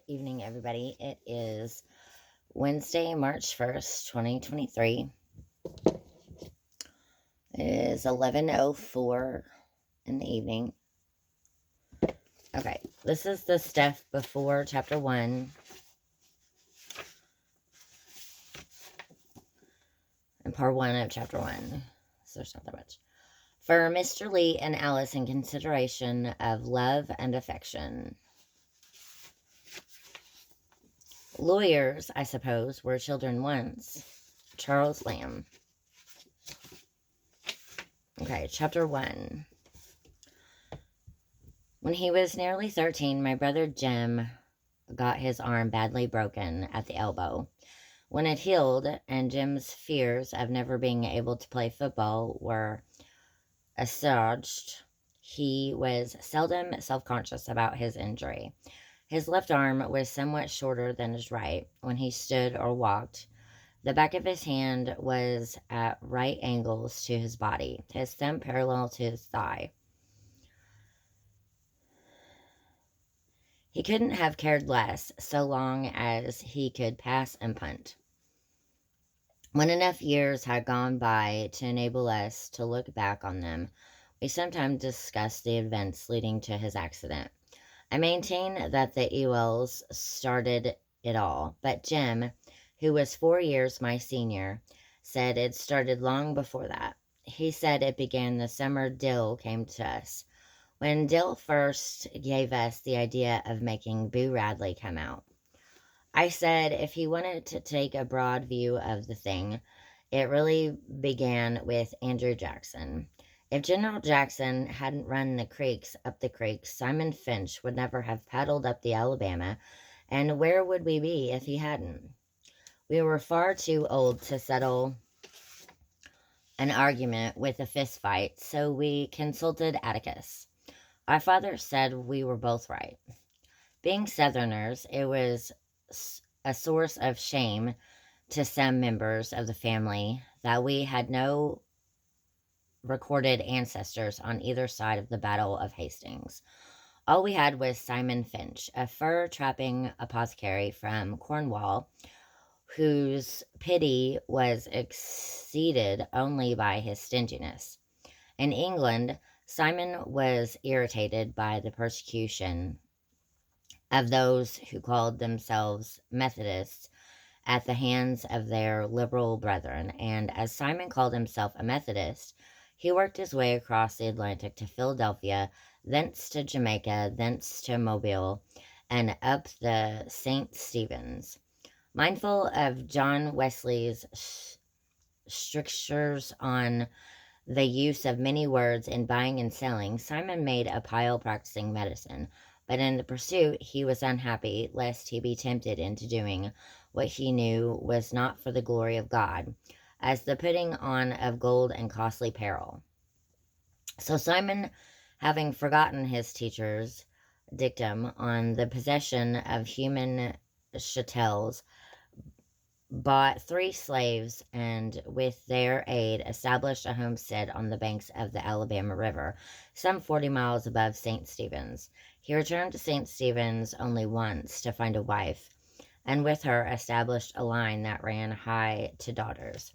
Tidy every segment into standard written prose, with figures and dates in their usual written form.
evening, everybody. It is Wednesday, March 1st, 2023. It is 11:04 in the evening. Okay, this is the stuff before chapter 1 and part 1 of chapter 1. So there's not that much. For Mr. Lee and Alice, in consideration of love and affection. Lawyers, I suppose, were children once. Charles Lamb. Okay, chapter 1. When he was nearly 13, my brother Jim got his arm badly broken at the elbow. When it healed, and Jim's fears of never being able to play football were assuaged, he was seldom self-conscious about his injury. His left arm was somewhat shorter than his right. When he stood or walked, the back of his hand was at right angles to his body, his thumb parallel to his thigh. He couldn't have cared less so long as he could pass and punt. When enough years had gone by to enable us to look back on them, we sometimes discussed the events leading to his accident. I maintain that the Ewells started it all, but Jim, who was 4 years my senior, said it started long before that. He said it began the summer Dill came to us. When Dill first gave us the idea of making Boo Radley come out, I said if he wanted to take a broad view of the thing, it really began with Andrew Jackson. If General Jackson hadn't run the creeks up the creek, Simon Finch would never have paddled up the Alabama, and where would we be if he hadn't? We were far too old to settle an argument with a fist fight, so we consulted Atticus. Our father said we were both right. Being Southerners, it was a source of shame to some members of the family that we had no recorded ancestors on either side of the Battle of Hastings. All we had was Simon Finch, a fur-trapping apothecary from Cornwall, whose pity was exceeded only by his stinginess. In England, Simon was irritated by the persecution of those who called themselves Methodists at the hands of their liberal brethren, and as Simon called himself a Methodist, he worked his way across the Atlantic to Philadelphia, thence to Jamaica, thence to Mobile, and up the St. Stephen's. Mindful of John Wesley's strictures on the use of many words in buying and selling, Simon made a pile practicing medicine, but in the pursuit he was unhappy lest he be tempted into doing what he knew was not for the glory of God, as the putting on of gold and costly apparel. So Simon, having forgotten his teacher's dictum on the possession of human chattels, bought 3 slaves, and with their aid established a homestead on the banks of the Alabama River, some 40 miles above St. Stephen's. He returned to St. Stephen's only once to find a wife, and with her established a line that ran high to daughters.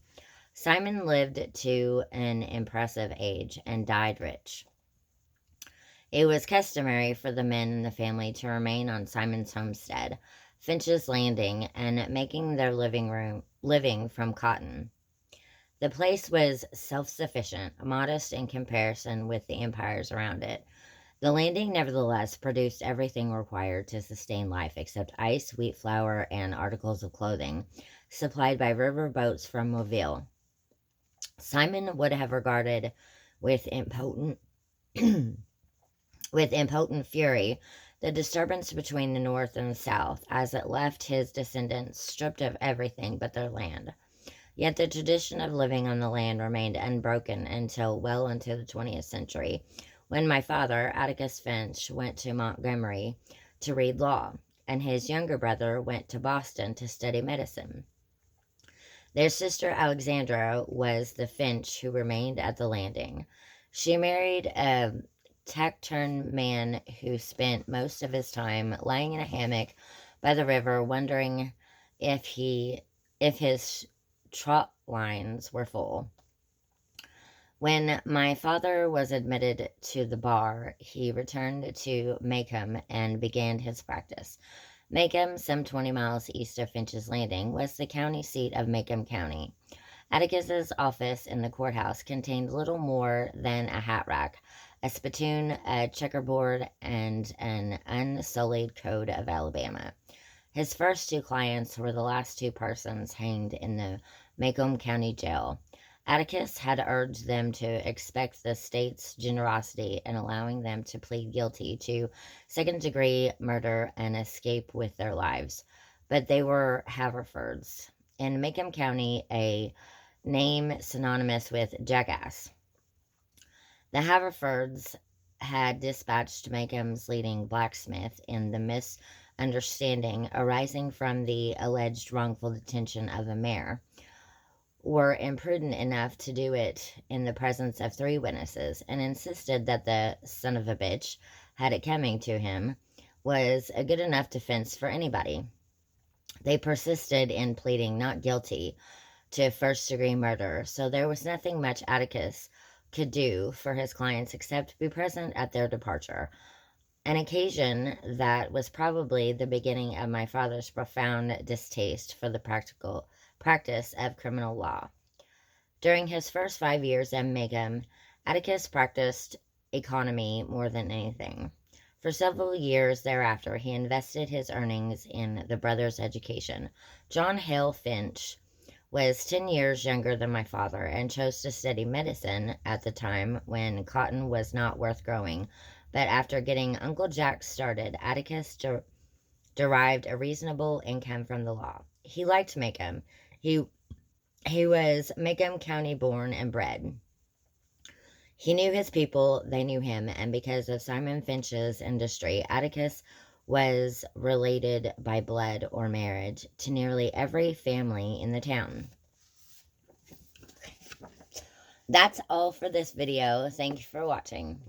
Simon lived to an impressive age and died rich. It was customary for the men in the family to remain on Simon's homestead, Finch's Landing, and making their living from cotton. The place was self-sufficient, modest in comparison with the empires around it. The landing, nevertheless, produced everything required to sustain life except ice, wheat flour, and articles of clothing, supplied by river boats from Mobile. Simon would have regarded with impotent fury the disturbance between the North and the South, as it left his descendants stripped of everything but their land. Yet the tradition of living on the land remained unbroken until well into the 20th century, when my father, Atticus Finch, went to Montgomery to read law, and his younger brother went to Boston to study medicine. Their sister Alexandra was the Finch who remained at the landing. She married taciturn man who spent most of his time lying in a hammock by the river, wondering if his trot lines were full. When my father was admitted to the bar, he returned to Macomb and began his practice. Macomb, some 20 miles east of Finch's Landing, was the county seat of Macomb County. Atticus's office in the courthouse contained little more than a hat rack, a spittoon, a checkerboard, and an unsullied code of Alabama. His first two clients were the last two persons hanged in the Macomb County Jail. Atticus had urged them to expect the state's generosity in allowing them to plead guilty to second-degree murder and escape with their lives. But they were Haverfords. In Macomb County, a name synonymous with jackass. The Haverfords had dispatched Macomb's leading blacksmith in the misunderstanding arising from the alleged wrongful detention of a mare, were imprudent enough to do it in the presence of three witnesses, and insisted that the son of a bitch, had it coming to him, was a good enough defense for anybody. They persisted in pleading not guilty to first-degree murder, so there was nothing much Atticus could do for his clients except be present at their departure, an occasion that was probably the beginning of my father's profound distaste for the practice of criminal law. During his first 5 years at Macomb, Atticus practiced economy more than anything. For several years thereafter, he invested his earnings in the brothers' education. John Hale Finch was 10 years younger than my father and chose to study medicine at the time when cotton was not worth growing. But after getting Uncle Jack started, Atticus derived a reasonable income from the law. He liked Macomb. He was Macomb County born and bred. He knew his people, they knew him, and because of Simon Finch's industry, Atticus was related by blood or marriage to nearly every family in the town. That's all for this video. Thank you for watching.